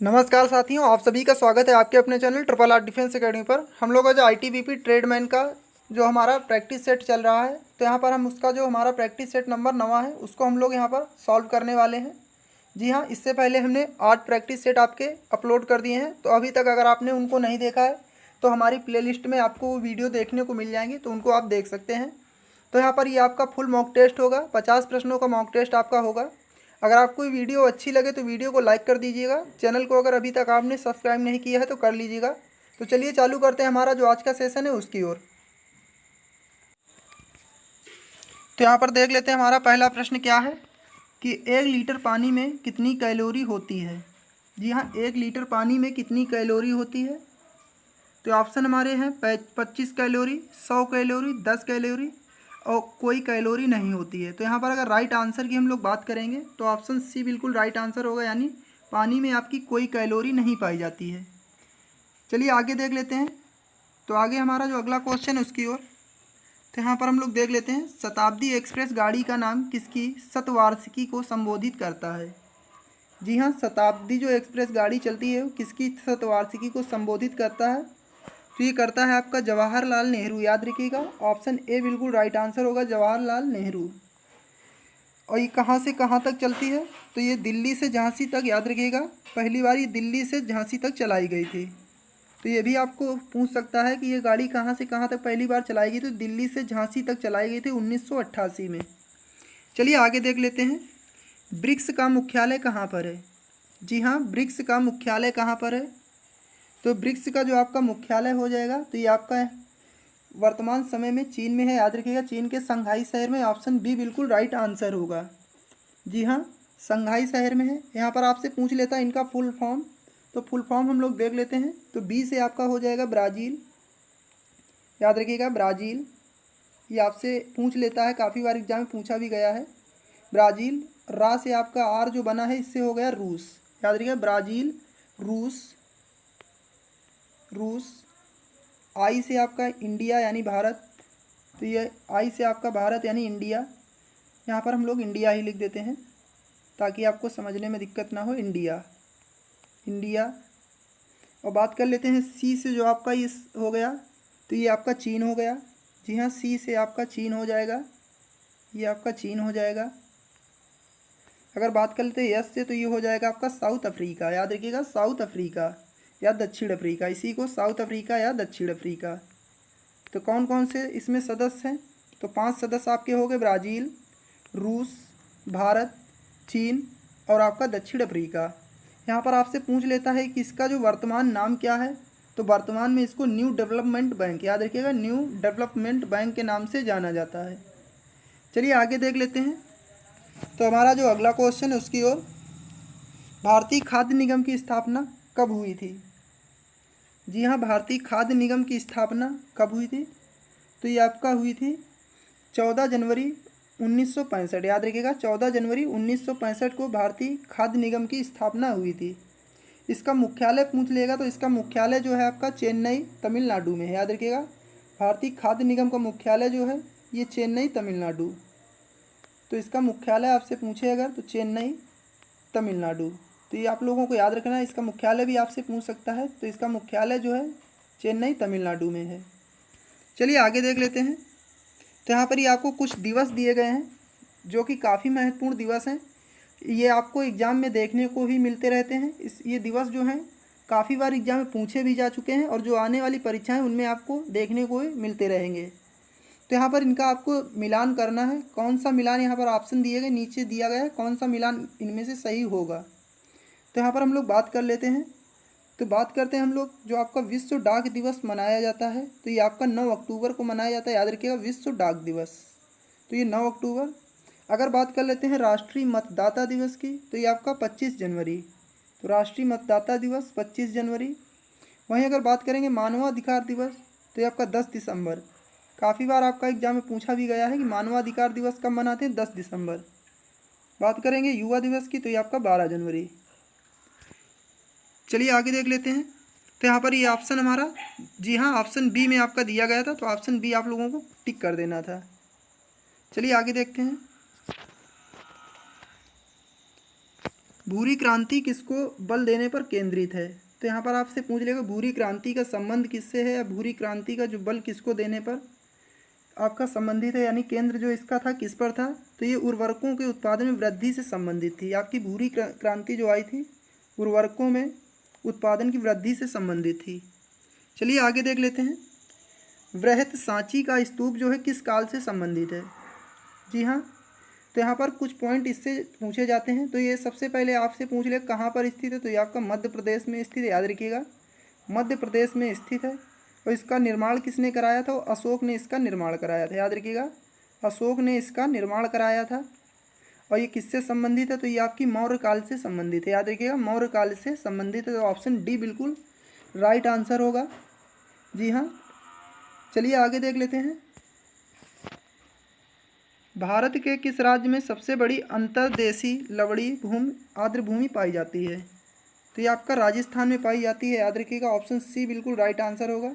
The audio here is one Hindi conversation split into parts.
नमस्कार साथियों, आप सभी का स्वागत है आपके अपने channel triple R defence academy पर। हम लोग का जो आईटीबीपी ट्रेडमैन का जो हमारा प्रैक्टिस सेट चल रहा है, तो यहाँ पर हम उसका जो हमारा प्रैक्टिस सेट नंबर 9 है उसको हम लोग यहाँ पर सॉल्व करने वाले हैं। जी हाँ, इससे पहले हमने 8 प्रैक्टिस सेट आपके अपलोड कर दिए हैं, तो अभी तक अगर आपने उनको नहीं देखा है तो हमारी प्लेलिस्ट में आपको वो वीडियो देखने को मिल जाएंगी, तो उनको आप देख सकते हैं। तो यहाँ पर ये आपका फुल मॉक टेस्ट होगा, 50 प्रश्नों का मॉक टेस्ट आपका होगा। अगर आपको ये वीडियो अच्छी लगे तो वीडियो को लाइक कर दीजिएगा। चैनल को अगर अभी तक आपने सब्सक्राइब नहीं किया है तो कर लीजिएगा। तो चलिए चालू करते हैं हमारा जो आज का सेशन है उसकी ओर। तो यहाँ पर देख लेते हैं हमारा पहला प्रश्न क्या है कि 1 लीटर पानी में कितनी कैलोरी होती है। जी हाँ, 1 लीटर पानी में कितनी कैलोरी होती है। तो ऑप्शन हमारे हैं 25 कैलोरी, 100 कैलोरी, 10 कैलोरी और कोई कैलोरी नहीं होती है। तो यहाँ पर अगर राइट आंसर की हम लोग बात करेंगे तो ऑप्शन सी बिल्कुल राइट आंसर होगा, यानी पानी में आपकी कोई कैलोरी नहीं पाई जाती है। चलिए आगे देख लेते हैं। तो आगे हमारा जो अगला क्वेश्चन है उसकी ओर। तो यहाँ पर हम लोग देख लेते हैं, शताब्दी एक्सप्रेस गाड़ी का नाम किसकी शतवार्षिकी को संबोधित करता है। जी हाँ, शताब्दी जो एक्सप्रेस गाड़ी चलती है वो किसकी शतवार्षिकी को संबोधित करता है। तो ये करता है आपका जवाहरलाल नेहरू, याद रखिएगा। ऑप्शन ए बिल्कुल राइट आंसर होगा, जवाहरलाल नेहरू। और ये कहाँ से कहाँ तक चलती है, तो ये दिल्ली से झांसी तक, याद रखिएगा। पहली बार ये दिल्ली से झांसी तक चलाई गई थी। तो ये भी आपको पूछ सकता है कि ये गाड़ी कहाँ से कहाँ तक पहली बार चलाई गई, तो दिल्ली से झांसी तक चलाई गई थी 1988 में। चलिए आगे देख लेते हैं, ब्रिक्स का मुख्यालय कहाँ पर है। जी हाँ, ब्रिक्स का मुख्यालय कहाँ पर है। तो ब्रिक्स का जो आपका मुख्यालय हो जाएगा, तो ये आपका वर्तमान समय में चीन में है, याद रखिएगा, चीन के शंघाई शहर में। ऑप्शन बी बिल्कुल राइट आंसर होगा। जी हाँ, शंघाई शहर में है। यहाँ पर आपसे पूछ लेता है इनका फुल फॉर्म, तो फुल फॉर्म हम लोग देख लेते हैं। तो बी से आपका हो जाएगा ब्राज़ील, याद रखिएगा ब्राज़ील। ये आपसे पूछ लेता है, काफ़ी बार एग्जाम में पूछा भी गया है ब्राज़ील। रा से आपका आर जो बना है इससे हो गया रूस, याद रखिएगा ब्राज़ील, रूस, रूस। आई से आपका इंडिया यानी भारत, तो ये आई से आपका भारत यानी इंडिया। यहाँ पर हम लोग इंडिया ही लिख देते हैं ताकि आपको समझने में दिक्कत ना हो, इंडिया, इंडिया। और बात कर लेते हैं सी से, जो आपका ये हो गया, तो ये आपका चीन हो गया। जी हाँ, सी से आपका चीन हो जाएगा, ये आपका चीन हो जाएगा। अगर बात कर लेते हैं यस से, तो ये हो जाएगा आपका साउथ अफ्रीका, याद रखिएगा साउथ अफ्रीका या दक्षिण अफ्रीका, इसी को साउथ अफ्रीका या दक्षिण अफ्रीका। तो कौन कौन से इसमें सदस्य हैं, तो 5 सदस्य आपके हो गए, ब्राज़ील, रूस, भारत, चीन और आपका दक्षिण अफ्रीका। यहाँ पर आपसे पूछ लेता है कि इसका जो वर्तमान नाम क्या है, तो वर्तमान में इसको न्यू डेवलपमेंट बैंक, याद रखिएगा न्यू डेवलपमेंट बैंक के नाम से जाना जाता है। चलिए आगे देख लेते हैं। तो हमारा जो अगला क्वेश्चन है उसकी ओर, भारतीय खाद्य निगम की स्थापना कब हुई थी। जी हाँ, भारतीय खाद्य निगम की स्थापना कब हुई थी, तो ये आपका हुई थी 14 जनवरी 1965, याद रखिएगा 14 जनवरी 1965 को भारतीय खाद्य निगम की स्थापना हुई थी। इसका मुख्यालय पूछ लेगा, तो इसका मुख्यालय जो है आपका चेन्नई तमिलनाडु में है, याद रखिएगा। भारतीय खाद्य निगम का मुख्यालय जो है ये चेन्नई तमिलनाडु। तो इसका मुख्यालय आपसे पूछे अगर, तो चेन्नई तमिलनाडु। तो ये आप लोगों को याद रखना है, इसका मुख्यालय भी आपसे पूछ सकता है। तो इसका मुख्यालय जो है चेन्नई तमिलनाडु में है। चलिए आगे देख लेते हैं। तो यहाँ पर ये आपको कुछ दिवस दिए गए हैं जो कि काफ़ी महत्वपूर्ण दिवस हैं। ये आपको एग्ज़ाम में देखने को ही मिलते रहते हैं। ये दिवस जो हैं काफ़ी बार एग्ज़ाम में पूछे भी जा चुके हैं, और जो आने वाली परीक्षाएं उनमें आपको देखने को ही मिलते रहेंगे। तो यहाँ पर इनका आपको मिलान करना है। कौन सा मिलान, यहाँ पर ऑप्शन दिए गए, नीचे दिया गया है कौन सा मिलान इनमें से सही होगा। तो यहाँ पर हम लोग बात कर लेते हैं। तो बात करते हैं हम लोग, जो आपका विश्व डाक दिवस मनाया जाता है, तो ये आपका 9 अक्टूबर को मनाया जाता है, याद रखिएगा विश्व डाक दिवस। तो ये 9 अक्टूबर। अगर बात कर लेते हैं राष्ट्रीय मतदाता दिवस की, तो ये आपका 25 जनवरी। तो राष्ट्रीय मतदाता दिवस 25 जनवरी। वहीं अगर बात करेंगे मानवाधिकार दिवस, तो ये आपका 10 दिसंबर। काफ़ी बार आपका एग्जाम में पूछा भी गया है कि मानवाधिकार दिवस कब मनाते हैं, 10 दिसंबर। बात करेंगे युवा दिवस की, तो ये आपका 12 जनवरी। चलिए आगे देख लेते हैं। तो यहाँ पर ये ऑप्शन हमारा, जी हाँ, ऑप्शन बी में आपका दिया गया था, तो ऑप्शन बी आप लोगों को टिक कर देना था। चलिए आगे देखते हैं। भूरी क्रांति किसको बल देने पर केंद्रित है? तो यहाँ पर आपसे पूछ लेगा भूरी क्रांति का संबंध किससे है, या भूरी क्रांति का जो बल किसको देने पर आपका संबंधित है, यानी केंद्र जो इसका था किस पर था? तो ये उर्वरकों के उत्पादन में वृद्धि से संबंधित थी। आपकी भूरी क्रांति जो आई थी उर्वरकों में उत्पादन की वृद्धि से संबंधित थी। चलिए आगे देख लेते हैं। वृहत सांची का स्तूप जो है किस काल से संबंधित है? जी हाँ, तो यहाँ पर कुछ पॉइंट इससे पूछे जाते हैं। तो ये सबसे पहले आपसे पूछ ले कहाँ पर स्थित है, तो ये आपका मध्य प्रदेश में स्थित है, याद रखिएगा मध्य प्रदेश में स्थित है। और इसका निर्माण किसने कराया था? अशोक ने इसका निर्माण कराया था, याद रखिएगा अशोक ने इसका निर्माण कराया था। और ये किससे संबंधित है? तो ये आपकी मौर्य काल से संबंधित है, याद रखिएगा मौर्य काल से संबंधित है। तो ऑप्शन डी बिल्कुल राइट आंसर होगा। जी हाँ, चलिए आगे देख लेते हैं। भारत के किस राज्य में सबसे बड़ी अंतर्देशीय लवणी भूमि आर्द्रभूमि पाई जाती है? तो ये आपका राजस्थान में पाई जाती है, याद रखिएगा ऑप्शन सी बिल्कुल राइट आंसर होगा।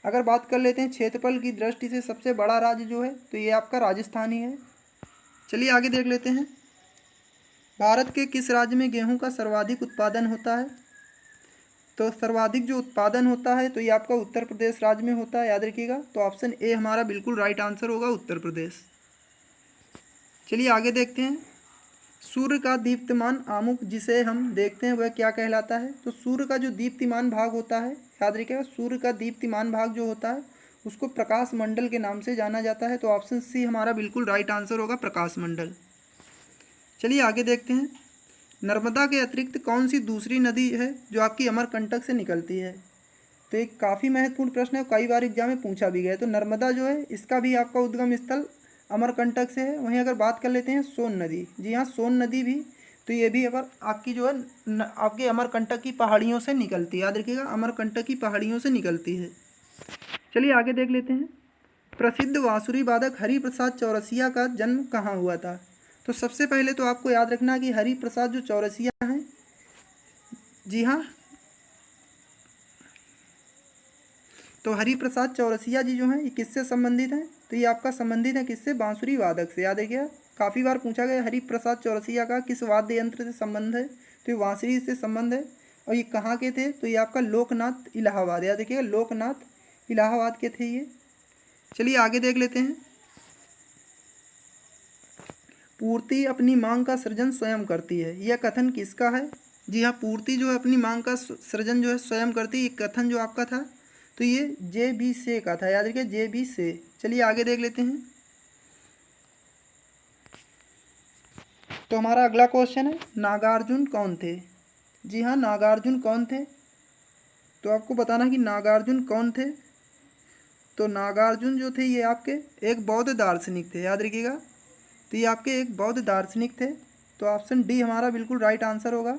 अगर बात कर लेते हैं क्षेत्रफल की दृष्टि से सबसे बड़ा राज्य जो है तो ये आपका राजस्थान ही है। चलिए आगे देख लेते हैं। भारत के किस राज्य में गेहूं का सर्वाधिक उत्पादन होता है? तो सर्वाधिक जो उत्पादन होता है तो ये आपका उत्तर प्रदेश राज्य में होता है, याद रखिएगा। तो ऑप्शन ए हमारा बिल्कुल राइट आंसर होगा, उत्तर प्रदेश। चलिए आगे देखते हैं। सूर्य का दीप्तिमान आमुख जिसे हम देखते हैं वह क्या कहलाता है? तो सूर्य का जो दीप्तिमान भाग होता है, याद रखिएगा सूर्य का दीप्तिमान भाग जो होता है उसको प्रकाश मंडल के नाम से जाना जाता है। तो ऑप्शन सी हमारा बिल्कुल राइट आंसर होगा, प्रकाश मंडल। चलिए आगे देखते हैं। नर्मदा के अतिरिक्त कौन सी दूसरी नदी है जो आपकी अमरकंटक से निकलती है? तो एक काफ़ी महत्वपूर्ण प्रश्न है, कई बार एग्जाम में पूछा भी गया है। तो नर्मदा जो है इसका भी आपका उद्गम स्थल अमरकंटक से है। वहीं अगर बात कर लेते हैं सोन नदी, जी हाँ सोन नदी भी, तो ये भी अगर आपकी जो है आपके अमरकंटक की पहाड़ियों से निकलती है, याद रखिएगा अमरकंटक की पहाड़ियों से निकलती है। चलिए आगे देख लेते हैं। प्रसिद्ध बांसुरी वादक हरिप्रसाद चौरसिया का जन्म कहाँ हुआ था? तो सबसे पहले तो आपको याद रखना कि हरिप्रसाद जो चौरसिया हैं, जी हाँ, तो हरिप्रसाद चौरसिया जी जो हैं ये किससे संबंधित हैं? तो ये आपका संबंधित है किससे? बांसुरी वादक से, याद रखिएगा काफ़ी बार पूछा गया हरिप्रसाद चौरसिया का किस वाद्य यंत्र से संबंध है? तो ये बांसुरी से संबंध है। और ये कहाँ के थे? तो ये आपका लोकनाथ इलाहाबाद, याद रखिएगा लोकनाथ इलाहाबाद के थे ये। चलिए आगे देख लेते हैं। पूर्ति अपनी मांग का सृजन स्वयं करती है, यह कथन किसका है? जी हाँ, पूर्ति जो है अपनी मांग का सृजन जो है स्वयं करती है, ये कथन जो आपका था तो ये जे.बी. से का था, याद रखिए जे.बी. से। चलिए आगे देख लेते हैं। तो हमारा अगला क्वेश्चन है नागार्जुन कौन थे? जी हाँ, नागार्जुन कौन थे? तो आपको बताना है कि नागार्जुन कौन थे। तो नागार्जुन जो थे ये आपके एक बौद्ध दार्शनिक थे, याद रखिएगा। तो ये आपके एक बौद्ध दार्शनिक थे। तो ऑप्शन डी हमारा बिल्कुल राइट आंसर होगा।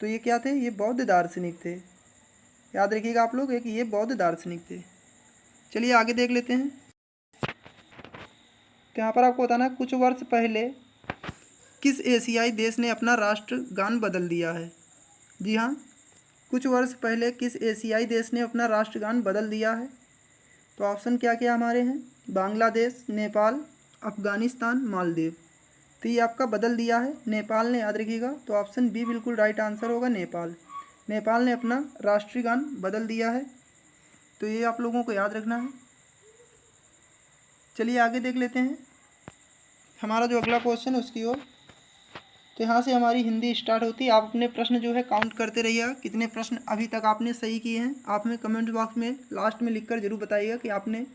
तो ये क्या थे? ये बौद्ध दार्शनिक थे, याद रखिएगा आप लोग एक ये बौद्ध दार्शनिक थे। चलिए आगे देख लेते हैं। तो यहाँ पर आपको बताना है कुछ वर्ष पहले किस एशियाई देश ने अपना राष्ट्रगान बदल दिया है? जी हाँ, कुछ वर्ष पहले किस एशियाई देश ने अपना राष्ट्रगान बदल दिया है? तो ऑप्शन क्या क्या हमारे हैं? बांग्लादेश, नेपाल, अफगानिस्तान, मालदीव। तो ये आपका बदल दिया है नेपाल ने, याद रखिएगा। तो ऑप्शन बी बिल्कुल राइट आंसर होगा, नेपाल। नेपाल ने अपना राष्ट्रीय गान बदल दिया है। तो ये आप लोगों को याद रखना है। चलिए आगे देख लेते हैं हमारा जो अगला क्वेश्चन है उसकी ओर। तो यहाँ से हमारी हिंदी स्टार्ट होती है। आप अपने प्रश्न जो है काउंट करते रहिएगा, कितने प्रश्न अभी तक आपने सही किए हैं। आप हमें कमेंट बॉक्स में लास्ट में लिखकर जरूर बताइएगा कि आपने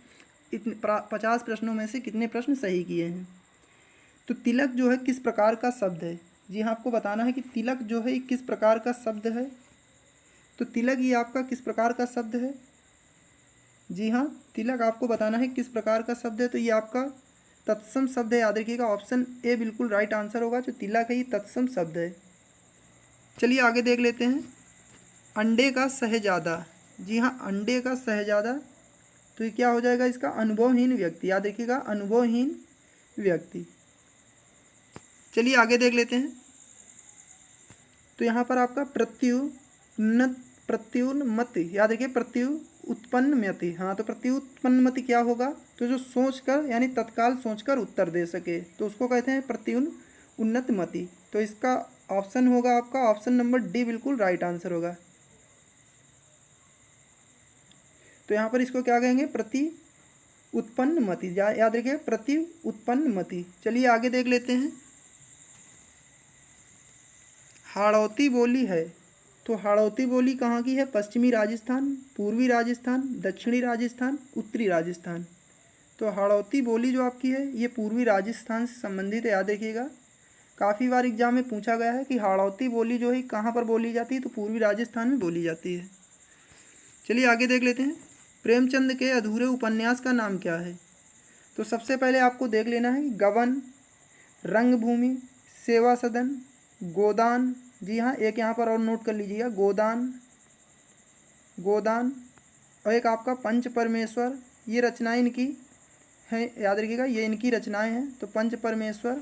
इतने 50 प्रश्नों में से कितने प्रश्न सही किए हैं। तो तिलक जो है किस प्रकार का शब्द है? जी हाँ, आपको बताना है कि तिलक जो है किस प्रकार का शब्द है। तो तिलक ये आपका किस प्रकार का शब्द है? जी हाँ, तिलक आपको बताना है किस प्रकार का शब्द है। तो ये आपका तत्सम शब्द है, याद रखिएगा। ऑप्शन ए बिल्कुल राइट आंसर होगा। जो तिलक है ये तत्सम शब्द है। चलिए आगे देख लेते हैं। अंडे का शहजादा, जी हाँ अंडे का शहजादा, तो ये क्या हो जाएगा इसका? अनुभवहीन व्यक्ति, याद रखिएगा अनुभवहीन व्यक्ति। चलिए आगे देख लेते हैं। तो यहाँ पर आपका प्रत्युन्मति, याद रखिए प्रत्युत्पन्नमति। हाँ, तो प्रत्युत्पन्नमति क्या होगा? तो जो सोचकर यानी तत्काल सोचकर उत्तर दे सके तो उसको कहते हैं प्रत्युन्नतमति। तो इसका ऑप्शन होगा आपका ऑप्शन नंबर डी बिल्कुल राइट आंसर होगा। तो यहाँ पर इसको क्या कहेंगे, प्रति उत्पन्न मति, याद रखिए प्रति उत्पन्न मति। चलिए आगे देख लेते हैं। हाड़ौती बोली है, तो हाड़ौती बोली कहाँ की है, पश्चिमी राजस्थान, पूर्वी राजस्थान, दक्षिणी राजस्थान, उत्तरी राजस्थान। तो हाड़ौती बोली जो आपकी है ये पूर्वी राजस्थान से संबंधित है, याद रखिएगा। काफ़ी बार एग्जाम में पूछा गया है कि हाड़ौती बोली जो है कहाँ पर बोली जाती है, तो पूर्वी राजस्थान में बोली जाती है। चलिए आगे देख लेते हैं। प्रेमचंद के अधूरे उपन्यास का नाम क्या है। तो सबसे पहले आपको देख लेना है गबन, रंगभूमि, सेवा सदन, गोदान। जी हाँ, एक यहाँ पर और नोट कर लीजिएगा, गोदान, गोदान। और एक आपका पंच परमेश्वर। ये रचनाएं इनकी हैं, याद रखिएगा ये इनकी रचनाएं हैं। तो पंच परमेश्वर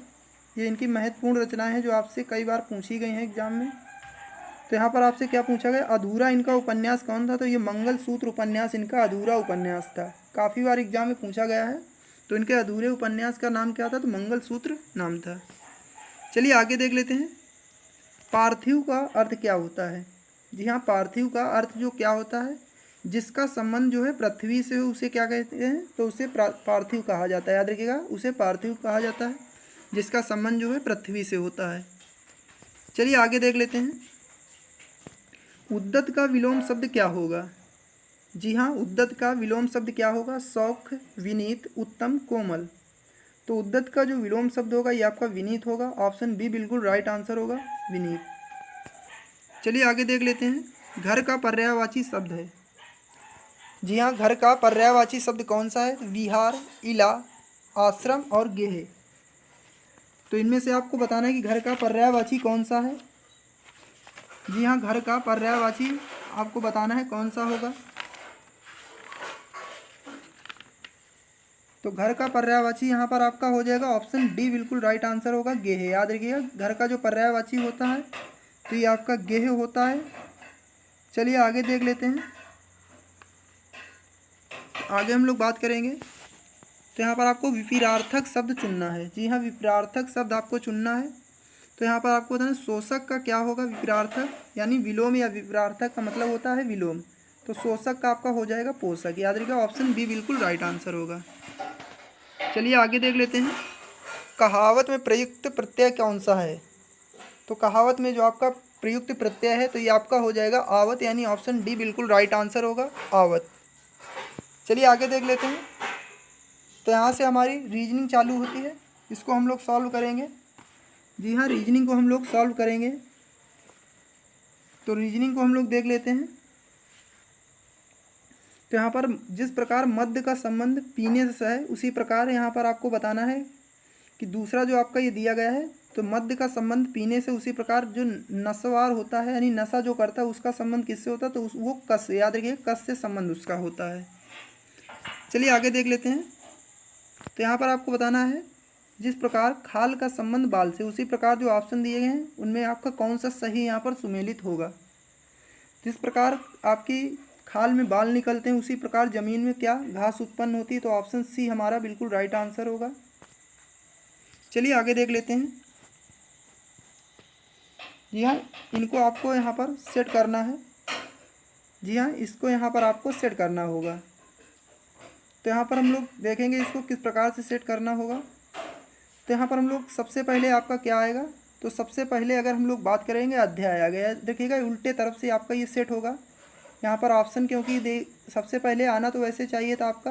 ये इनकी महत्वपूर्ण रचनाएं हैं जो आपसे कई बार पूछी गई हैं एग्जाम में। तो यहाँ पर आपसे क्या पूछा गया, अधूरा इनका उपन्यास कौन था। तो ये मंगलसूत्र उपन्यास इनका अधूरा उपन्यास था, काफ़ी बार एग्जाम में पूछा गया है। तो इनके अधूरे उपन्यास का नाम क्या था, तो मंगलसूत्र नाम था। चलिए आगे देख लेते हैं। पार्थिव का अर्थ क्या होता है। जी हाँ, पार्थिव का अर्थ जो क्या होता है, जिसका संबंध जो है पृथ्वी से उसे क्या कहते हैं, तो उसे पार्थिव कहा जाता है। याद रखिएगा उसे पार्थिव कहा जाता है, जिसका संबंध जो है पृथ्वी से होता है। चलिए आगे देख लेते हैं। उद्दत का विलोम शब्द क्या होगा। जी हाँ, उद्दत का विलोम शब्द क्या होगा, सौख, विनीत, उत्तम, कोमल। तो उद्दत का जो विलोम शब्द होगा ये आपका विनीत होगा। ऑप्शन बी बिल्कुल राइट आंसर होगा, विनीत। चलिए आगे देख लेते हैं। घर का पर्यायवाची शब्द है। जी हाँ, घर का पर्यायवाची शब्द कौन सा है, विहार, इला, आश्रम और गेह। तो इनमें से आपको बताना है कि घर का पर्यायवाची कौन सा है। जी हाँ, घर का पर्यायवाची आपको बताना है कौन सा होगा। तो घर का पर्यायवाची यहाँ पर आपका हो जाएगा ऑप्शन डी बिल्कुल राइट आंसर होगा, गेह। याद रखिएगा घर का जो पर्यायवाची होता है तो ये आपका गेह होता है। चलिए आगे देख लेते हैं। आगे हम लोग बात करेंगे। तो यहाँ पर आपको विपरीतार्थक शब्द चुनना है। जी हाँ, विपरीतार्थक शब्द आपको चुनना है। तो यहाँ पर आपको बताना शोषक का क्या होगा, विपरीतार्थक यानी विलोम, या विपरीतार्थक का मतलब होता है विलोम। तो शोषक का आपका हो जाएगा पोषक। याद रखिएगा ऑप्शन बी बिल्कुल राइट आंसर होगा। चलिए आगे देख लेते हैं। कहावत में प्रयुक्त प्रत्यय कौन सा है। तो कहावत में जो आपका प्रयुक्त प्रत्यय है तो ये आपका हो जाएगा आवत, यानी ऑप्शन डी बिल्कुल राइट आंसर होगा, आवत। चलिए आगे देख लेते हैं। तो यहाँ से हमारी रीजनिंग चालू होती है, इसको हम लोग सॉल्व करेंगे। जी हाँ, रीजनिंग को हम लोग सॉल्व करेंगे। तो रीजनिंग को हम लोग देख लेते हैं। तो यहाँ पर जिस प्रकार मध्य का संबंध पीने से है, उसी प्रकार यहाँ पर आपको बताना है कि दूसरा जो आपका ये दिया गया है, तो मध्य का संबंध पीने से, उसी प्रकार जो नशवार होता है यानी नशा जो करता है उसका संबंध किससे होता है, तो वो कस से। याद रखिए कस से संबंध उसका होता है। चलिए आगे देख लेते हैं। तो यहाँ पर आपको बताना है जिस प्रकार खाल का संबंध बाल से, उसी प्रकार जो ऑप्शन दिए गए हैं उनमें आपका कौन सा सही यहाँ पर सुमेलित होगा। जिस प्रकार आपकी खाल में बाल निकलते हैं, उसी प्रकार ज़मीन में क्या घास उत्पन्न होती है। तो ऑप्शन सी हमारा बिल्कुल राइट आंसर होगा। चलिए आगे देख लेते हैं। जी हाँ, इनको आपको यहाँ पर सेट करना है। जी हाँ, इसको यहाँ पर आपको सेट करना होगा। तो यहाँ पर हम लोग देखेंगे इसको किस प्रकार से सेट करना होगा। तो यहाँ पर हम लोग सबसे पहले आपका क्या आएगा, तो सबसे पहले अगर हम लोग बात करेंगे अध्याय आ गया। देखिएगा उल्टे तरफ से आपका ये सेट होगा। यहाँ पर ऑप्शन क्योंकि सबसे पहले आना तो वैसे चाहिए था आपका,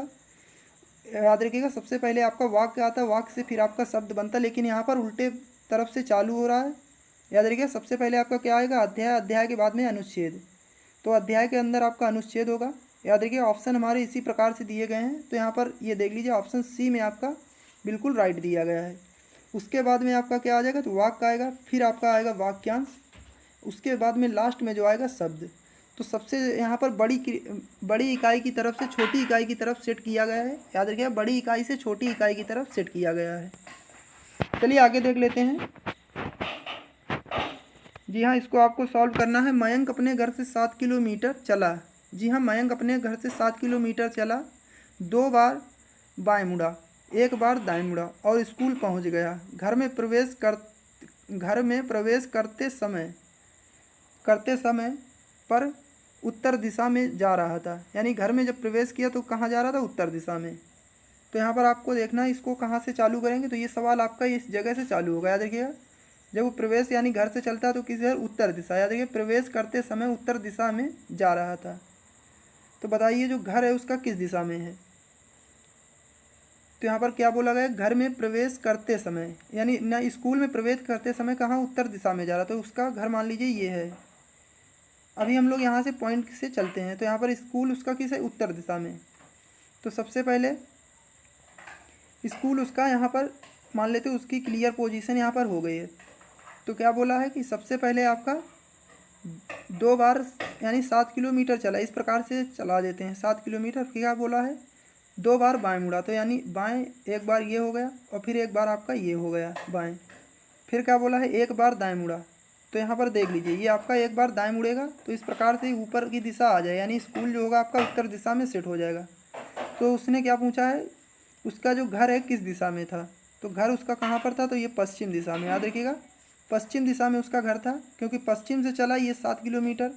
याद रखिएगा सबसे पहले आपका वाक्य आता है, वाक्य से फिर आपका शब्द बनता, लेकिन यहाँ पर उल्टे तरफ से चालू हो रहा है। याद रखिएगा सबसे पहले आपका क्या आएगा, अध्याय, अध्याय के बाद में अनुच्छेद। तो अध्याय के अंदर आपका अनुच्छेद होगा। याद रखिए ऑप्शन हमारे इसी प्रकार से दिए गए हैं। तो यहाँ पर ये देख लीजिए ऑप्शन सी में आपका बिल्कुल राइट दिया गया है। उसके बाद में आपका क्या आ जाएगा, तो वाक्य आएगा, फिर आपका आएगा वाक्यांश, उसके बाद में लास्ट में जो आएगा शब्द। तो सबसे यहाँ पर बड़ी इकाई की तरफ से छोटी इकाई की तरफ सेट किया गया है। याद रखिए बड़ी इकाई से छोटी इकाई की तरफ सेट किया गया है। चलिए आगे देख लेते हैं। जी हाँ, इसको आपको सॉल्व करना है। मयंक अपने घर से 7 किलोमीटर चला। जी हाँ, मयंक अपने घर से 7 किलोमीटर चला, 2 बार बाएं मुड़ा, 1 बार दाएं मुड़ा और स्कूल पहुंच गया। घर में प्रवेश घर में प्रवेश करते समय पर उत्तर दिशा में जा रहा था, यानी घर में जब प्रवेश किया तो कहाँ जा रहा था, उत्तर दिशा में। तो यहाँ पर आपको देखना है इसको कहाँ से चालू करेंगे, तो ये सवाल आपका इस जगह से चालू होगा। याद रखिएगा, जब वो प्रवेश यानी घर से चलता है तो किस उत्तर दिशा, याद रखिए प्रवेश करते समय उत्तर दिशा में जा रहा था। तो बताइए जो घर है उसका किस दिशा में है। तो यहाँ पर क्या बोला गया, घर में प्रवेश करते समय, यानी ना स्कूल में प्रवेश करते समय कहाँ, उत्तर दिशा में जा रहा, तो उसका घर मान लीजिए ये है। अभी हम लोग यहाँ से पॉइंट से चलते हैं, तो यहाँ पर स्कूल उसका किस है, उत्तर दिशा में। तो सबसे पहले स्कूल उसका यहाँ पर मान लेते हैं उसकी क्लियर पोजीशन यहाँ पर हो गई है। तो क्या बोला है कि सबसे पहले आपका 2 बार यानी 7 किलोमीटर चला, इस प्रकार से चला देते हैं 7 किलोमीटर। फिर क्या बोला है, 2 बार बाएं मुड़ा, तो यानी बाएं एक बार ये हो गया और फिर एक बार आपका ये हो गया बाएं। फिर क्या बोला है, 1 बार दाएं मुड़ा। तो यहाँ पर देख लीजिए ये आपका 1 बार दाएं मुड़ेगा तो इस प्रकार से ऊपर की दिशा आ जाए, यानी स्कूल जो होगा आपका उत्तर दिशा में सेट हो जाएगा। तो उसने क्या पूछा है, उसका जो घर है किस दिशा में था, तो घर उसका कहाँ पर था, तो ये पश्चिम दिशा में। याद रखिएगा पश्चिम दिशा में उसका घर था, क्योंकि पश्चिम से चला ये 7 किलोमीटर,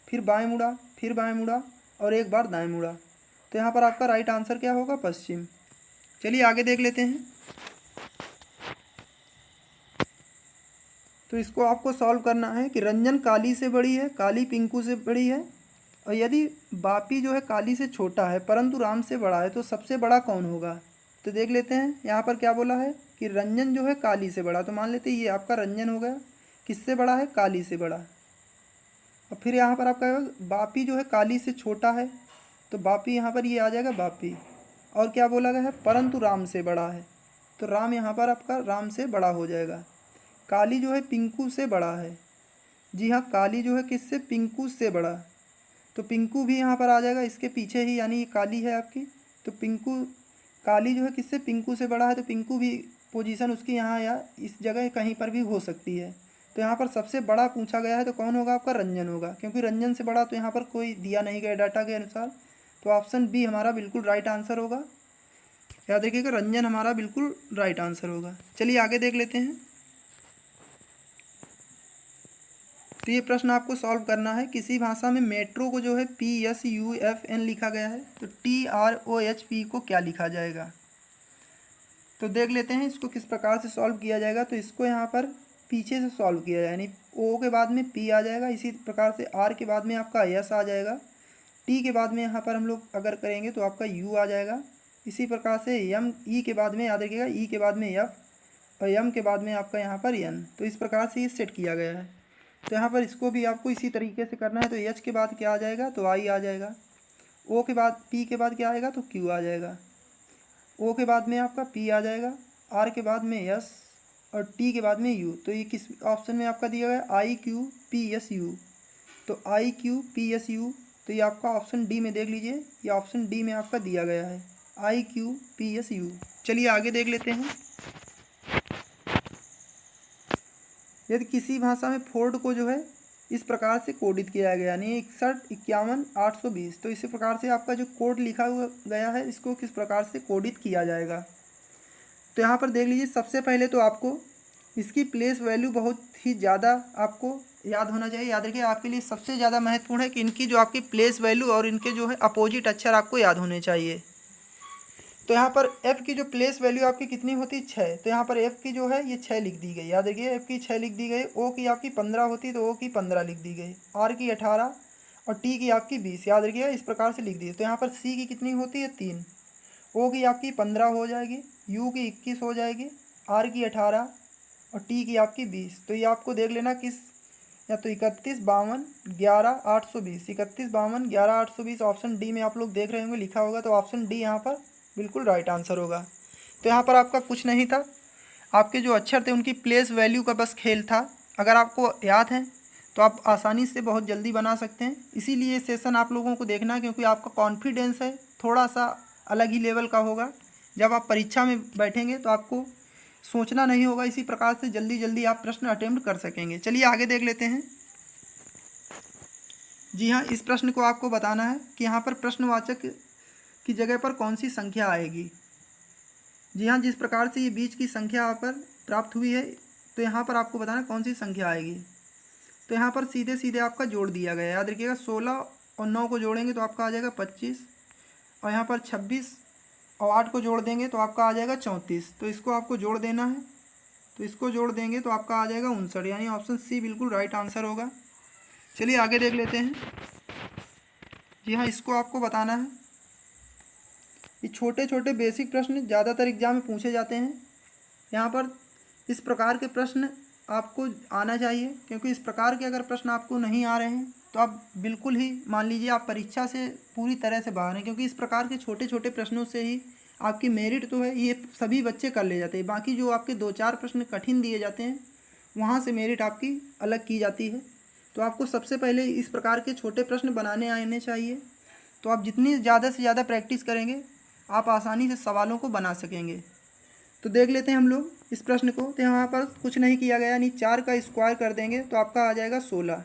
फिर बाएं मुड़ा, फिर बाएं मुड़ा और एक बार दाएं मुड़ा। तो यहाँ पर आपका राइट आंसर क्या होगा, पश्चिम। चलिए आगे देख लेते हैं। तो इसको आपको सॉल्व करना है कि रंजन काली से बड़ी है, काली पिंकू से बड़ी है, और यदि बापी जो है काली से छोटा है परंतु राम से बड़ा है, तो सबसे बड़ा कौन होगा। तो देख लेते हैं यहाँ पर क्या बोला है कि रंजन जो है काली से बड़ा, तो मान लेते हैं ये आपका रंजन हो गया, किससे बड़ा है, काली से बड़ा। और फिर यहाँ पर आपका बापी जो है काली से छोटा है, तो बापी यहाँ पर ये आ जाएगा बापी। और क्या बोला गया है, परंतु राम से बड़ा है, तो राम यहाँ पर आपका राम से बड़ा हो जाएगा। काली जो है पिंकू से बड़ा है, जी हाँ काली जो है किससे, पिंकू से बड़ा, तो पिंकू भी यहाँ पर आ जाएगा इसके पीछे ही, यानी ये काली है आपकी, तो पिंकू काली जो है किससे, पिंकू से बड़ा है, तो पिंकू भी पोजीशन उसकी यहाँ या इस जगह कहीं पर भी हो सकती है। तो यहाँ पर सबसे बड़ा पूछा गया है तो कौन होगा, आपका रंजन होगा, क्योंकि रंजन से बड़ा तो यहाँ पर कोई दिया नहीं गया डाटा के अनुसार। तो ऑप्शन बी हमारा बिल्कुल राइट आंसर होगा। याद रखिएगा रंजन हमारा बिल्कुल राइट आंसर होगा। चलिए आगे देख लेते हैं। तो ये प्रश्न आपको सॉल्व करना है, किसी भाषा में मेट्रो को जो है PSUFN लिखा गया है, तो TROHP को क्या लिखा जाएगा। तो देख लेते हैं इसको किस प्रकार से सॉल्व किया जाएगा। तो इसको यहाँ पर पीछे से सॉल्व किया जाए, यानी O के बाद में P आ जाएगा, इसी प्रकार से R के बाद में आपका S आ जाएगा, T के बाद में यहाँ पर हम लोग अगर करेंगे तो आपका U आ जाएगा, इसी प्रकार से E के बाद में याद रखिएगा E के बाद में F और M के बाद में आपका यहाँ पर N। तो इस प्रकार से ये सेट किया गया है। तो यहाँ पर इसको भी आपको इसी तरीके से करना है। तो H के बाद क्या आ जाएगा, तो I आ जाएगा, O के बाद P के बाद क्या आएगा, तो Q आ जाएगा, O के बाद में आपका P आ जाएगा, R के बाद में S और T के बाद में U। तो ये किस ऑप्शन में आपका दिया गया है, IQPSU। तो IQPSU, तो ये आपका ऑप्शन डी में देख लीजिए, ये ऑप्शन डी में आपका दिया गया है IQPSU। चलिए आगे देख लेते हैं। यदि किसी भाषा में फोर्ड को जो है इस प्रकार से कोडित किया गया, यानी 6151 820, तो इसी प्रकार से आपका जो कोड लिखा हुआ गया है इसको किस प्रकार से कोडित किया जाएगा। तो यहाँ पर देख लीजिए, सबसे पहले तो आपको इसकी प्लेस वैल्यू बहुत ही ज़्यादा आपको याद होना चाहिए। याद रखिए आपके लिए सबसे ज़्यादा महत्वपूर्ण है कि इनकी जो आपकी प्लेस वैल्यू और इनके जो है अपोजिट अक्षर आपको याद होने चाहिए। तो यहाँ पर f की जो प्लेस वैल्यू आपकी कितनी होती है, 6, तो यहाँ पर f की जो है ये 6 लिख दी गई। याद रखिए f की 6 लिख दी गई, o की आपकी 15 होती तो o की 15 लिख दी गई, r की 18 और t की आपकी 20। याद रखिए इस प्रकार से लिख दी। तो यहाँ पर c की कितनी होती है, 3, o की आपकी 15 हो जाएगी, u की 21 हो जाएगी, r की 18 और t की आपकी 20। तो ये आपको देख लेना किस, या तो 31 52 11 820, 31 52 11 820 ऑप्शन डी में आप लोग देख रहे होंगे लिखा होगा। तो ऑप्शन डी यहाँ पर बिल्कुल राइट आंसर होगा। तो यहाँ पर आपका कुछ नहीं था, आपके जो अक्षर थे उनकी प्लेस वैल्यू का बस खेल था। अगर आपको याद है तो आप आसानी से बहुत जल्दी बना सकते हैं। इसीलिए सेशन आप लोगों को देखना है, क्योंकि आपका कॉन्फिडेंस है थोड़ा सा अलग ही लेवल का होगा। जब आप परीक्षा में बैठेंगे तो आपको सोचना नहीं होगा, इसी प्रकार से जल्दी जल्दी आप प्रश्न अटेम्प्ट कर सकेंगे। चलिए आगे देख लेते हैं। जी हाँ, इस प्रश्न को आपको बताना है कि यहाँ पर प्रश्नवाचक की जगह पर कौन सी संख्या आएगी। जी हाँ, जिस प्रकार से ये बीच की संख्या यहाँ पर प्राप्त हुई है, तो तो यहाँ पर आपको बताना कौन सी संख्या आएगी। तो यहाँ पर सीधे सीधे आपका जोड़ दिया गया है। याद रखिएगा 16 और 9 को जोड़ेंगे तो आपका आ जाएगा 25, और यहाँ पर 26 और 8 को जोड़ देंगे तो आपका आ जाएगा 34। तो इसको आपको जोड़ देना है, तो इसको जोड़ देंगे तो आपका आ जाएगा 59, यानी ऑप्शन सी बिल्कुल राइट आंसर होगा। चलिए आगे देख लेते हैं। जी हाँ, इसको आपको बताना है। ये छोटे छोटे बेसिक प्रश्न ज़्यादातर एग्जाम में पूछे जाते हैं। यहाँ पर इस प्रकार के प्रश्न आपको आना चाहिए, क्योंकि इस प्रकार के अगर प्रश्न आपको नहीं आ रहे हैं तो आप बिल्कुल ही मान लीजिए आप परीक्षा से पूरी तरह से बाहर हैं, क्योंकि इस प्रकार के छोटे छोटे प्रश्नों से ही आपकी मेरिट तो है, ये सभी बच्चे कर ले जाते हैं। बाकी जो आपके 2-4 प्रश्न कठिन दिए जाते हैं वहाँ से मेरिट आपकी अलग की जाती है। तो आपको सबसे पहले इस प्रकार के छोटे प्रश्न बनाने आने चाहिए। तो आप जितनी ज़्यादा से ज़्यादा प्रैक्टिस करेंगे आप आसानी से सवालों को बना सकेंगे। तो देख लेते हैं हम लोग इस प्रश्न को। तो यहाँ पर कुछ नहीं किया गया, यानी 4 का स्क्वायर कर देंगे तो आपका आ जाएगा 16,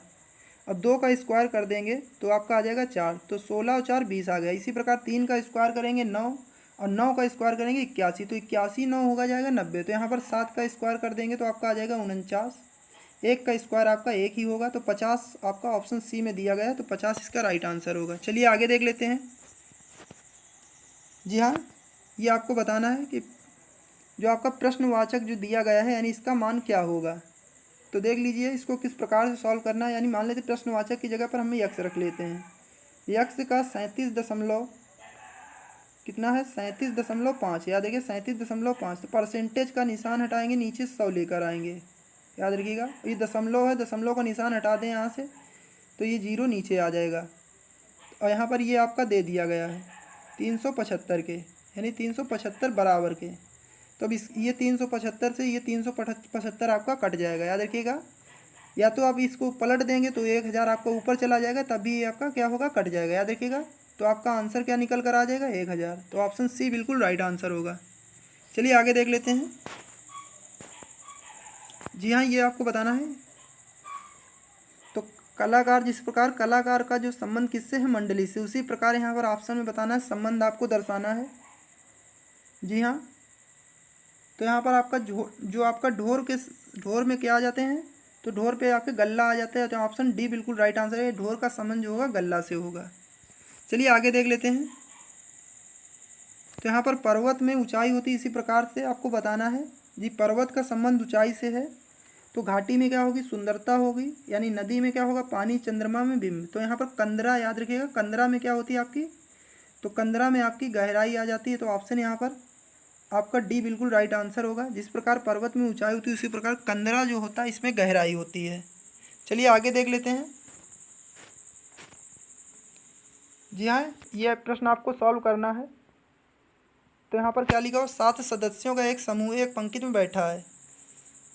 अब 2 का स्क्वायर कर देंगे तो आपका आ जाएगा 4, तो 16 और 4 20 आ गया। इसी प्रकार 3 का स्क्वायर करेंगे 9, और 9 का स्क्वायर करेंगे 81, तो 81 9 होगा जाएगा 90। तो यहाँ पर 7 का स्क्वायर कर देंगे तो आपका आ जाएगा 49, 1 का स्क्वायर आपका 1 ही होगा, तो 50 आपका ऑप्शन सी में दिया गया है, तो 50 इसका राइट आंसर होगा। चलिए आगे देख लेते हैं। जी हाँ, ये आपको बताना है कि जो आपका प्रश्नवाचक जो दिया गया है यानी इसका मान क्या होगा। तो देख लीजिए इसको किस प्रकार से सॉल्व करना है। यानी मान लेते प्रश्नवाचक की जगह पर हम यक्स रख लेते हैं। यक्स का 37 दशमलव कितना है, 37.5। याद रखिए 37.5। तो परसेंटेज का निशान हटाएंगे, नीचे 100 लेकर आएंगे। याद रखिएगा ये दशमलव है, दशमलव का निशान हटा दें यहाँ से तो ये 0 नीचे आ जाएगा। और यहाँ पर ये आपका दे दिया गया है 375 के, यानी 375 बराबर के। तो अब इस ये 375 से ये 375 आपका कट जाएगा। याद रखिएगा, या तो आप इसको पलट देंगे तो 1000 आपका ऊपर चला जाएगा, तब भी ये आपका क्या होगा, कट जाएगा। याद रखिएगा, तो आपका आंसर क्या निकल कर आ जाएगा, 1000। तो ऑप्शन सी बिल्कुल राइट आंसर होगा। चलिए आगे देख लेते हैं। जी हाँ, ये आपको बताना है। तो कलाकार, जिस प्रकार कलाकार का जो संबंध किससे है, मंडली से, उसी प्रकार यहाँ पर ऑप्शन में बताना है संबंध आपको दर्शाना है। जी हाँ, तो यहाँ पर आपका जो आपका ढोर में क्या आ जाते हैं, तो ढोर पे आपके गल्ला आ जाता है। तो ऑप्शन डी बिल्कुल राइट आंसर है। ढोर का संबंध जो होगा गल्ला से होगा। चलिए आगे देख लेते हैं। तो यहाँ पर पर्वत में ऊंचाई होती है, इसी प्रकार से आपको बताना है। जी, पर्वत का संबंध ऊंचाई से है। तो घाटी में क्या होगी, सुंदरता होगी, यानी नदी में क्या होगा, पानी, चंद्रमा में बिंब। तो यहाँ पर कंदरा, याद रखिएगा कंदरा में क्या होती है आपकी, तो कंदरा में आपकी गहराई आ जाती है। तो ऑप्शन यहाँ पर आपका डी बिल्कुल राइट आंसर होगा। जिस प्रकार पर्वत में ऊंचाई होती है उसी प्रकार कंदरा जो होता है इसमें गहराई होती है। चलिए आगे देख लेते हैं। जी हाँ, यह प्रश्न आपको सॉल्व करना है। तो यहाँ पर क्या लिखा हो, 7 सदस्यों का एक समूह एक पंक्ति में बैठा है।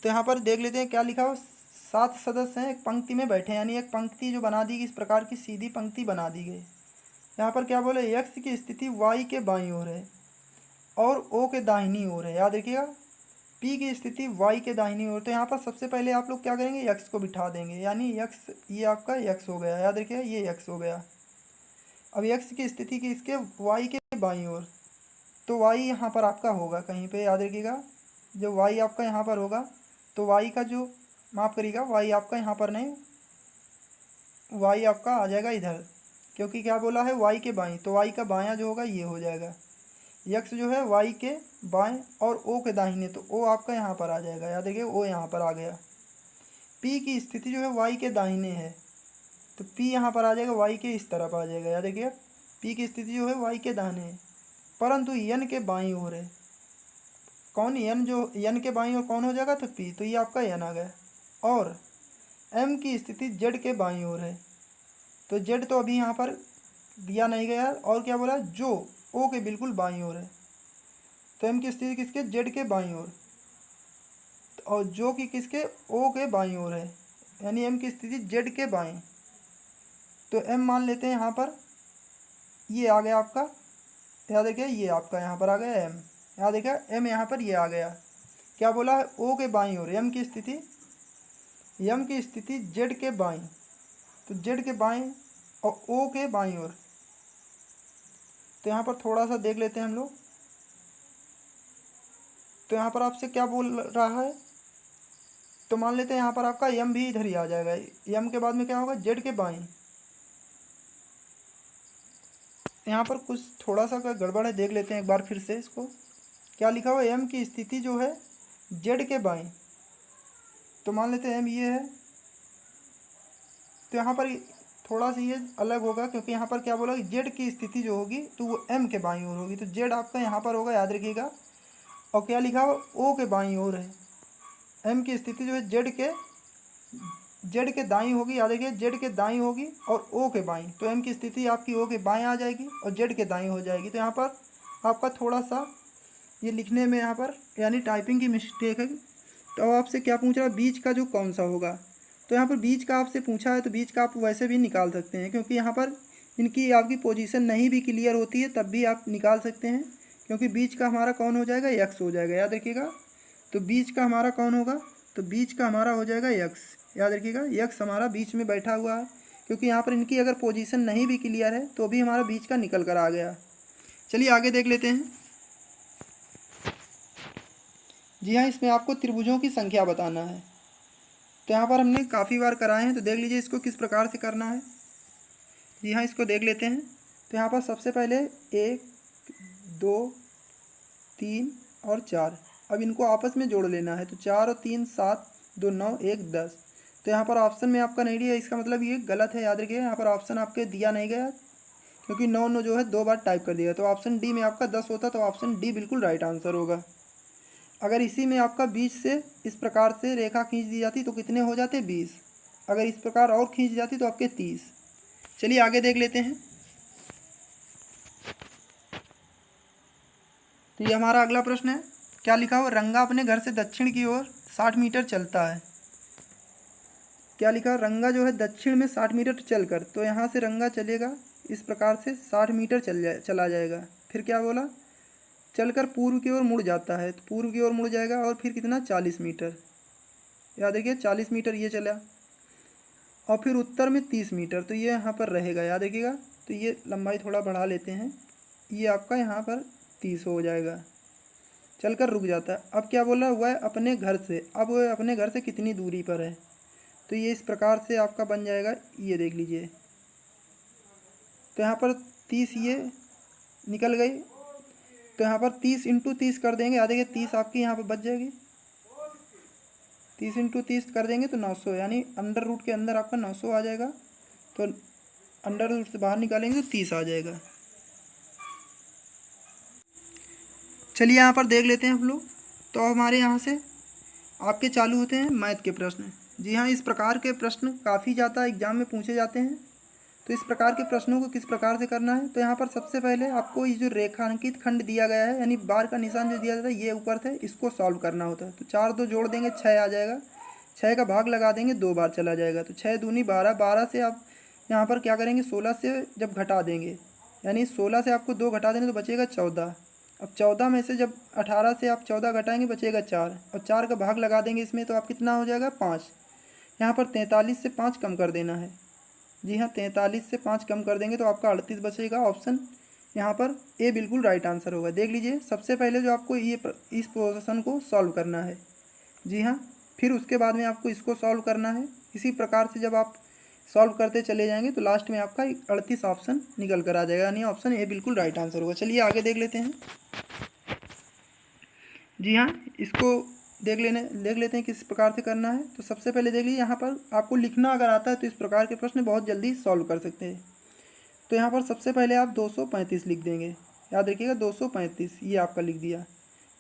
तो यहाँ पर देख लेते हैं क्या लिखा हो, 7 सदस्य हैं एक पंक्ति में बैठे, यानी एक पंक्ति जो बना दी गई, इस प्रकार की सीधी पंक्ति बना दी गई। यहाँ पर क्या बोले, एक्स की स्थिति वाई के बाईं ओर है और ओ के दाहिनी ओर है। याद रखिएगा, पी की स्थिति वाई के दाहिनी ओर। तो यहाँ पर सबसे पहले आप लोग क्या करेंगे, एक्स को बिठा देंगे, यानी एक्स, ये आपका एक्स हो गया। याद रखिएगा ये एक्स हो गया। अब एक्स की स्थिति की इसके वाई के बाईं ओर, तो वाई यहाँ पर आपका होगा कहीं पे। याद रखिएगा, जब वाई आपका यहाँ पर होगा तो वाई का जो, माफ़ करिएगा, वाई आपका यहाँ पर नहीं, वाई आपका आ जाएगा इधर, क्योंकि क्या बोला है वाई के बाईं, तो वाई का बायां जो होगा ये हो जाएगा। यक्स जो है वाई के बाएं और ओ के दाहिने, तो ओ आपका यहाँ पर आ जाएगा। याद रखिए ओ यहाँ पर आ गया। पी की स्थिति जो है वाई के दाहिने है, तो पी यहाँ पर आ जाएगा, वाई के इस तरफ आ जाएगा। याद रखिए पी की स्थिति जो है वाई के दाहिने है, परंतु एन के बाईं ओर है। कौन, एन, जो एन के बाईं ओर कौन हो जाएगा, तो पी, तो ये आपका एन आ गया। और एम की स्थिति जेड के बाईं ओर है, तो जेड तो अभी यहाँ पर दिया नहीं गया। और क्या बोला, जो ओ के बिल्कुल बाईं ओर है, तो एम की स्थिति किसके, जेड के बाईं ओर, और जो कि किसके, ओ के बाईं ओर है, यानी एम की स्थिति जेड के बाईं। तो एम मान लेते हैं यहाँ पर, ये आ गया आपका। याद रखिए ये आपका यहाँ पर आ गया एम। याद रखिए एम यहाँ पर ये आ गया। क्या बोला है, ओ के बाईं ओर एम की स्थिति, एम की स्थिति जेड के बाईं, तो जेड के बाईं और ओ के बाईं ओर। तो यहाँ पर थोड़ा सा देख लेते हैं हम लोग। तो यहाँ पर आपसे क्या बोल रहा है, तो मान लेते हैं यहाँ पर आपका यम भी इधर ही आ जाएगा। यम के बाद में क्या होगा, जेड के बाएं। यहाँ पर कुछ थोड़ा सा गड़बड़ है, देख लेते हैं एक बार फिर से इसको। क्या लिखा हुआ है, एम की स्थिति जो है जेड के बाएं। तो मान लेते हैं एम ये है, तो यहाँ पर थोड़ा सा ये अलग होगा, क्योंकि यहाँ पर क्या बोला कि जेड की स्थिति जो होगी तो वो एम के बाईं ओर होगी। तो जेड आपका यहाँ पर होगा, याद रखिएगा। और क्या लिखा हुआ, ओ के बाईं ओर है। एम की स्थिति जो है जेड के दाईं होगी, याद रखिए, जेड के दाईं होगी और ओ के बाईं। तो एम की स्थिति आपकी ओ के बाएं आ जाएगी और जेड के दाईं हो जाएगी। तो यहाँ पर आपका थोड़ा सा ये लिखने में यहाँ पर यानी टाइपिंग की मिस्टेक है। तो अब आपसे क्या पूछ रहा है, बीच का जो कौन सा होगा। तो यहाँ पर बीच का आपसे पूछा है, तो बीच का आप वैसे भी निकाल सकते हैं, क्योंकि यहाँ पर इनकी आपकी पोजीशन नहीं भी क्लियर होती है तब भी आप निकाल सकते हैं, क्योंकि बीच का हमारा कौन हो जाएगा, यक्स हो जाएगा, याद रखिएगा। तो बीच का हमारा कौन होगा, तो बीच का हमारा हो जाएगा यक्स, याद रखिएगा। यक्स हमारा बीच में बैठा हुआ है, क्योंकि यहाँ पर इनकी अगर पोजीशन नहीं भी क्लियर है तो भी हमारा बीच का निकल कर आ गया। चलिए आगे देख लेते हैं। जी हाँ, इसमें आपको त्रिभुजों की संख्या बताना है। तो यहाँ पर हमने काफ़ी बार कराए हैं, तो देख लीजिए इसको किस प्रकार से करना है। जी हाँ, इसको देख लेते हैं। तो यहाँ पर सबसे पहले 1 2 3 और 4, अब इनको आपस में जोड़ लेना है। तो 4 और 3 7, 2 9 1 10। तो यहाँ पर ऑप्शन में आपका नहीं दिया, इसका मतलब ये गलत है, याद रखिए। यहाँ पर ऑप्शन आपके दिया नहीं गया, क्योंकि 9 9 जो है 2 बार टाइप कर दिया। तो ऑप्शन डी में आपका 10 होता, तो ऑप्शन डी बिल्कुल राइट आंसर होगा। अगर इसी में आपका बीच से इस प्रकार से रेखा खींच दी जाती तो कितने हो जाते, 20। अगर इस प्रकार और खींच जाती तो आपके 30। चलिए आगे देख लेते हैं। तो ये हमारा अगला प्रश्न है। क्या लिखा हुआ, रंगा अपने घर से दक्षिण की ओर 60 मीटर चलता है। क्या लिखा, रंगा जो है दक्षिण में 60 मीटर चलकर, तो यहाँ से रंगा चलेगा इस प्रकार से 60 मीटर चला जाएगा। फिर क्या बोला, चलकर पूर्व की ओर मुड़ जाता है, तो पूर्व की ओर मुड़ जाएगा और फिर कितना, 40 मीटर, याद रखिए 40 मीटर ये चला। और फिर उत्तर में 30 मीटर, तो ये यहाँ पर रहेगा, याद रखिएगा। तो ये लंबाई थोड़ा बढ़ा लेते हैं, ये आपका यहाँ पर 30 हो जाएगा, चलकर रुक जाता है। अब क्या बोला हुआ है, अपने घर से, अब वह अपने घर से कितनी दूरी पर है। तो ये इस प्रकार से आपका बन जाएगा, ये देख लीजिए। तो यहाँ पर 30 ये निकल गई, तो यहाँ पर 30 × 30 कर देंगे, याद रखिए 30 आपकी यहाँ पर बच जाएगी। 30 × 30 कर देंगे तो 900, यानी अंडर रूट के अंदर आपका 900 आ जाएगा। तो अंडर रूट से बाहर निकालेंगे तो 30 आ जाएगा। चलिए यहाँ पर देख लेते हैं हम लोग। तो हमारे यहाँ से आपके चालू होते हैं मैथ के प्रश्न। जी हाँ, इस प्रकार के प्रश्न काफ़ी ज़्यादा एग्जाम में पूछे जाते हैं। तो इस प्रकार के प्रश्नों को किस प्रकार से करना है, तो यहाँ पर सबसे पहले आपको ये जो रेखांकित खंड दिया गया है, यानी बार का निशान जो दिया जाता है ये ऊपर से, इसको सॉल्व करना होता है। तो 4 2 जोड़ देंगे 6 आ जाएगा, 6 का भाग लगा देंगे 2 बार चला जाएगा। तो 6 दूनी 12, 12 से आप यहाँ पर क्या करेंगे, 16 से जब घटा देंगे, यानी 16 से आपको 2 घटा देंगे तो बचेगा 14। अब 14 में से जब 18 से आप 14 घटाएंगे बचेगा 4, और 4 का भाग लगा देंगे इसमें, तो आप कितना हो जाएगा, 5। यहाँ पर 43 से 5 कम कर देना है। जी हाँ, 43 से 5 कम कर देंगे तो आपका 38 बचेगा। ऑप्शन यहाँ पर ए बिल्कुल राइट आंसर होगा। देख लीजिए, सबसे पहले जो आपको इस पोजीशन को सॉल्व करना है। जी हाँ, फिर उसके बाद में आपको इसको सॉल्व करना है। इसी प्रकार से जब आप सॉल्व करते चले जाएंगे तो लास्ट में आपका 38 ऑप्शन निकल कर आ जाएगा, यानी ऑप्शन ए बिल्कुल राइट आंसर होगा। चलिए आगे देख लेते हैं। जी हाँ, इसको देख लेते हैं किस प्रकार से करना है। तो सबसे पहले देख लीजिए, यहाँ पर आपको लिखना अगर आता है तो इस प्रकार के प्रश्न बहुत जल्दी सॉल्व कर सकते हैं। तो यहाँ पर सबसे पहले आप 235 लिख देंगे, याद रखिएगा 235 ये आपका लिख दिया।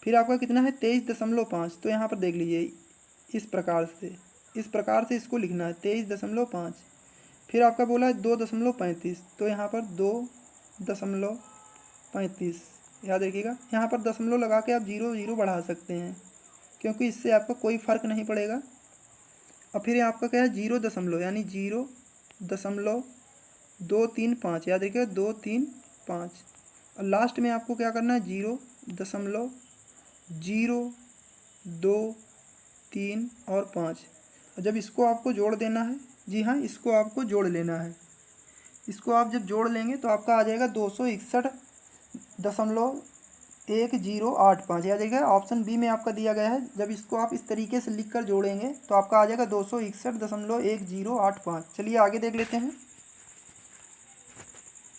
फिर आपका कितना है, 23.5। तो यहाँ पर देख लीजिए इस प्रकार से इसको लिखना है, 23.5। फिर आपका बोला है 2.35, तो यहाँ पर 2.35 याद रखिएगा। यहाँ पर दशमलव लगा के आप 0 0 बढ़ा सकते हैं, क्योंकि इससे आपका कोई फ़र्क नहीं पड़ेगा। और फिर आपका क्या है, 0 दशमलव, यानी 0.235, याद रखिएगा 235। और लास्ट में आपको क्या करना है, 0.023 और 5। और जब इसको आपको जोड़ देना है, जी हाँ, इसको आपको जोड़ लेना है। इसको आप जब जोड़ लेंगे तो आपका आ जाएगा 261.5 1085। याद रखिएगा ऑप्शन बी में आपका दिया गया है। जब इसको आप इस तरीके से लिख कर जोड़ेंगे तो आपका आ जाएगा 261.1085। चलिए आगे देख लेते हैं।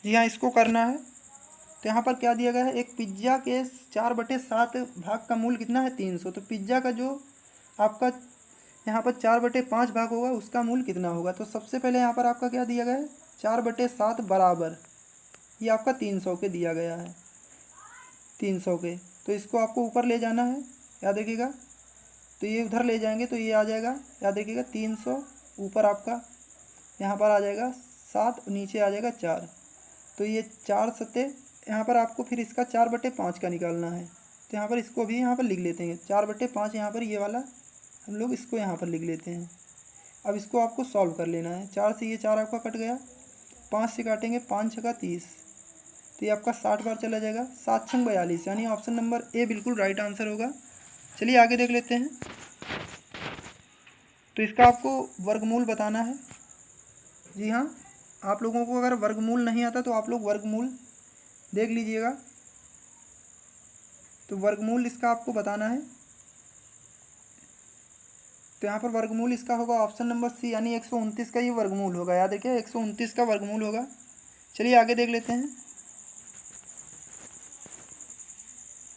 जी हाँ, इसको करना है। तो यहाँ पर क्या दिया गया है, एक पिज्ज़ा के 4/7 भाग का मूल कितना है 300। तो पिज्ज़ा का जो आपका यहाँ पर 4/5 भाग होगा उसका मूल कितना होगा। तो सबसे पहले यहाँ पर आपका क्या दिया गया है, 4/7 बराबर ये आपका 300 के दिया गया है, 300 के। तो इसको आपको ऊपर ले जाना है, याद रखिएगा। तो ये उधर ले जाएंगे तो ये आ जाएगा, याद रखिएगा 300 ऊपर आपका यहाँ पर आ जाएगा 7, नीचे आ जाएगा 4। तो ये 4 सत्ते यहाँ पर आपको फिर इसका 4/5 का निकालना है। तो यहाँ पर इसको भी यहाँ पर लिख लेते हैं 4/5। यहाँ पर ये वाला हम लोग इसको यहाँ पर लिख लेते हैं। अब इसको आपको सॉल्व कर लेना है। 4 से ये 4 आपका कट गया, 5 से काटेंगे 5 छक्का 30, तो ये आपका 60 बार चला जाएगा। 7 छंग 42, यानी ऑप्शन नंबर ए बिल्कुल राइट आंसर होगा। चलिए आगे देख लेते हैं। तो इसका आपको वर्गमूल बताना है। जी हाँ, आप लोगों को अगर वर्गमूल नहीं आता तो आप लोग वर्गमूल देख लीजिएगा। तो वर्गमूल इसका आपको बताना है। तो यहाँ पर वर्गमूल इसका होगा ऑप्शन नंबर सी, यानी 129 का ये वर्गमूल होगा। याद रखिए 129 का वर्गमूल होगा। चलिए आगे देख लेते हैं।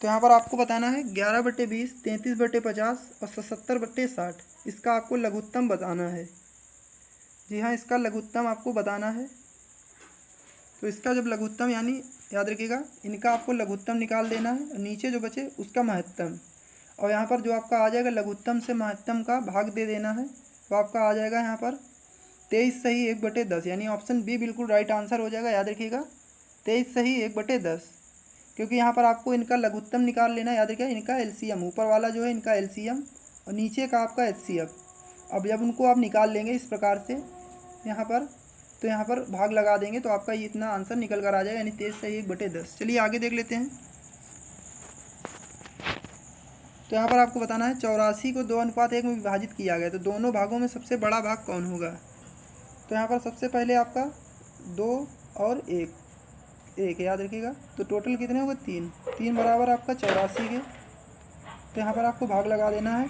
तो यहाँ पर आपको बताना है 11/20, 33/50 और 77/60। इसका आपको लघुत्तम बताना है। जी हाँ, इसका लघुत्तम आपको बताना है। तो इसका जब लघुत्तम, यानी याद रखिएगा इनका आपको लघुत्तम निकाल देना है और नीचे जो बचे उसका महत्तम। और यहाँ पर जो आपका आ जाएगा लघुत्तम से महत्तम का भाग दे देना है। तो आपका आ जाएगा यहाँ पर 23 सही 1/10, यानी ऑप्शन बी बिल्कुल राइट आंसर हो जाएगा। याद रखिएगा 23 सही 1/10, क्योंकि यहाँ पर आपको इनका लघुत्तम निकाल लेना है। याद रखिएगा इनका एलसीएम, ऊपर वाला जो है इनका एलसीएम और नीचे का आपका एचसीएफ। अब जब उनको आप निकाल लेंगे इस प्रकार से यहाँ पर, तो यहाँ पर भाग लगा देंगे तो आपका ये इतना आंसर निकल कर आ जाएगा, यानी 23 सही 1/10। चलिए आगे देख लेते हैं। तो यहाँ पर आपको बताना है 84 को 2:1 में विभाजित किया गया, तो दोनों भागों में सबसे बड़ा भाग कौन होगा। तो यहाँ पर सबसे पहले आपका 2 और 1 याद रखिएगा। तो टोटल कितने होंगे 3 बराबर आपका 84 के। तो यहाँ पर आपको भाग लगा देना है,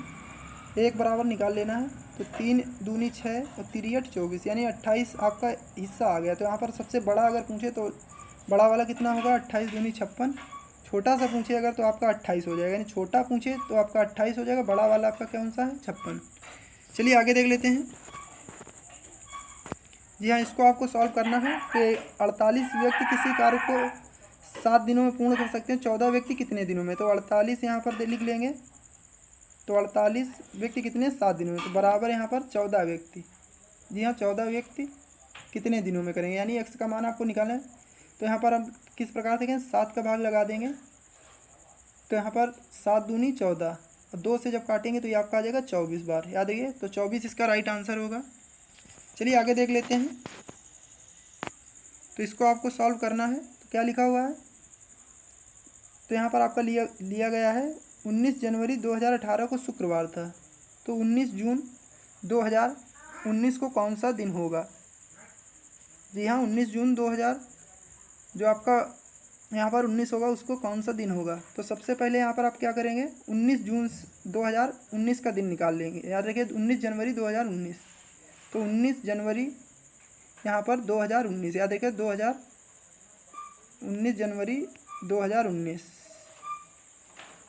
1 बराबर निकाल लेना है। तो 3 दूनी 6 और 3 24, यानी 28 आपका हिस्सा आ गया। तो यहाँ पर सबसे बड़ा अगर पूछे तो बड़ा वाला कितना होगा, 28 दूनी 56। छोटा सा पूछे अगर तो आपका 28 हो जाएगा, यानी छोटा पूछे तो आपका 28 हो जाएगा, बड़ा वाला आपका कौन सा है 56। चलिए आगे देख लेते हैं। जी हाँ, इसको आपको सॉल्व करना है कि 48 व्यक्ति किसी कार्य को 7 दिनों में पूर्ण कर सकते हैं, 14 व्यक्ति कितने दिनों में। तो 48 यहाँ पर लिख लेंगे। तो 48 व्यक्ति कितने 7 दिनों में, तो बराबर यहाँ पर 14 व्यक्ति। जी हाँ, 14 व्यक्ति कितने दिनों में करेंगे, यानी एक्स का मान आपको निकालना है। तो यहाँ पर हम किस प्रकार से करें, 7 का भाग लगा देंगे। तो यहाँ पर 7 दूनी 14 और 2 से जब काटेंगे तो ये आपका आ जाएगा 24 बार। याद रखिए, तो 24 इसका राइट आंसर होगा। चलिए आगे देख लेते हैं। तो इसको आपको सॉल्व करना है। तो क्या लिखा हुआ है, तो यहाँ पर आपका लिया गया है 19 जनवरी 2018 को शुक्रवार था। तो 19 जून 2019 को कौन सा दिन होगा। जी हाँ, 19 जून 2000 जो आपका यहाँ पर 19 होगा उसको कौन सा दिन होगा। तो सबसे पहले यहाँ पर आप क्या करेंगे, 19 जून 2019 का दिन निकाल लेंगे। याद रखिए 19 जनवरी 2019। तो 19 जनवरी यहाँ पर 2019, याद रखिए 19 जनवरी 2019।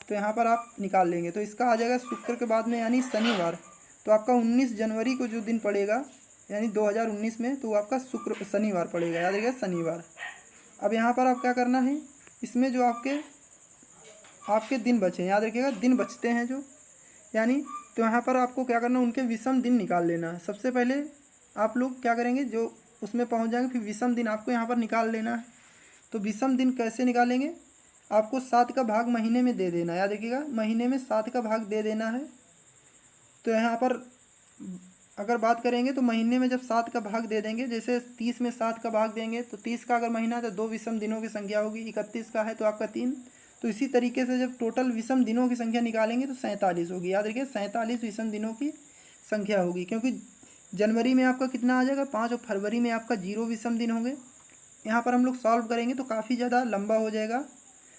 तो यहाँ पर आप निकाल लेंगे तो इसका आ जाएगा शुक्र के बाद में, यानी शनिवार। तो आपका 19 जनवरी को जो दिन पड़ेगा यानी 2019 में, तो आपका शुक्र शनिवार पड़ेगा। याद रखिए शनिवार। अब यहाँ पर आप क्या करना है, इसमें जो आपके दिन बचे, याद रखिएगा दिन बचते हैं जो, यानी तो यहाँ पर आपको क्या करना है, उनके विषम दिन निकाल लेना है। सबसे पहले आप लोग क्या करेंगे, जो उसमें पहुँच जाएंगे फिर विषम दिन आपको यहाँ पर निकाल लेना है। तो विषम दिन कैसे निकालेंगे, आपको 7 का भाग महीने में दे देना है। याद रखिएगा महीने में 7 का भाग दे देना है। तो यहाँ पर अगर बात करेंगे तो महीने में जब 7 का भाग दे देंगे, जैसे 30 में 7 का भाग देंगे तो 30 का अगर महीना है तो 2 विषम दिनों की संख्या होगी, 31 का है तो आपका 3। तो इसी तरीके से जब टोटल विषम दिनों की संख्या निकालेंगे तो 47 होगी। याद रखिए 47 विषम दिनों की संख्या होगी, क्योंकि जनवरी में आपका कितना आ जाएगा 5 और फरवरी में आपका 0 विषम दिन होंगे। यहाँ पर हम लोग सॉल्व करेंगे तो काफ़ी ज़्यादा लंबा हो जाएगा,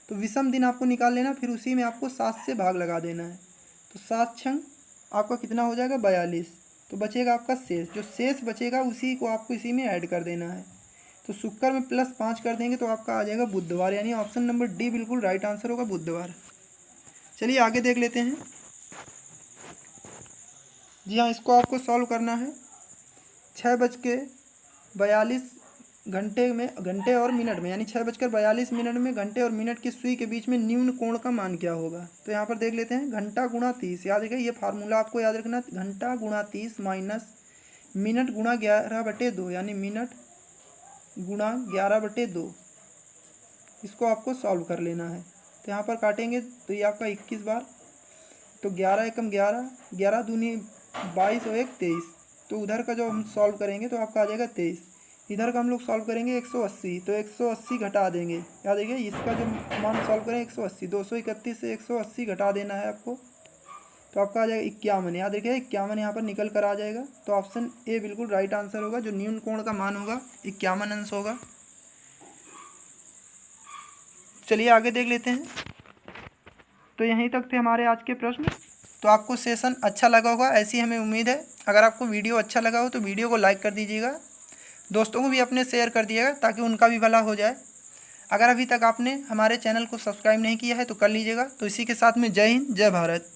तो विषम दिन आपको निकाल लेना, फिर उसी में आपको 7 से भाग लगा देना है। तो 7 छंग आपका कितना हो जाएगा 42। तो बचेगा आपका शेष, जो शेष बचेगा उसी को आपको इसी में ऐड कर देना है। तो शुक्र में +5 कर देंगे तो आपका आ जाएगा बुधवार, यानी ऑप्शन नंबर डी बिल्कुल राइट आंसर होगा, बुधवार। चलिए आगे देख लेते हैं। जी हाँ, इसको आपको सॉल्व करना है। 6:42 घंटे और मिनट में, यानी 6:42 में घंटे और मिनट की सुई के बीच में निम्न कोण का मान क्या होगा। तो यहाँ पर देख लेते हैं, घंटा गुणा 30, याद रखिए ये फार्मूला आपको याद रखना, घंटा गुणा 30 माइनस मिनट गुणा 11/2, यानी मिनट गुणा 11/2। इसको आपको सॉल्व कर लेना है। तो यहाँ पर काटेंगे तो ये आपका 21 बार, तो 11 एकम 11, 11 दूनी 22 और 1 23। तो उधर का जो हम सॉल्व करेंगे तो आपका आ जाएगा 23। इधर का हम लोग सॉल्व करेंगे 180, तो 180 घटा देंगे। याद रखिए इसका जो मान सॉल्व करें 180, 231 से 180 घटा देना है आपको, तो आपका आ जाएगा 51। याद रखिए 51 यहाँ पर निकल कर आ जाएगा। तो ऑप्शन ए बिल्कुल राइट आंसर होगा, जो न्यून कोण का मान होगा 51 अंश होगा। चलिए आगे देख लेते हैं। तो यहीं तक थे हमारे आज के प्रश्न। तो आपको सेशन अच्छा लगा होगा, ऐसी हमें उम्मीद है। अगर आपको वीडियो अच्छा लगा हो तो वीडियो को लाइक कर दीजिएगा, दोस्तों को भी अपने शेयर कर दिएगा ताकि उनका भी भला हो जाए। अगर अभी तक आपने हमारे चैनल को सब्सक्राइब नहीं किया है तो कर लीजिएगा। तो इसी के साथ में जय हिंद, जय भारत।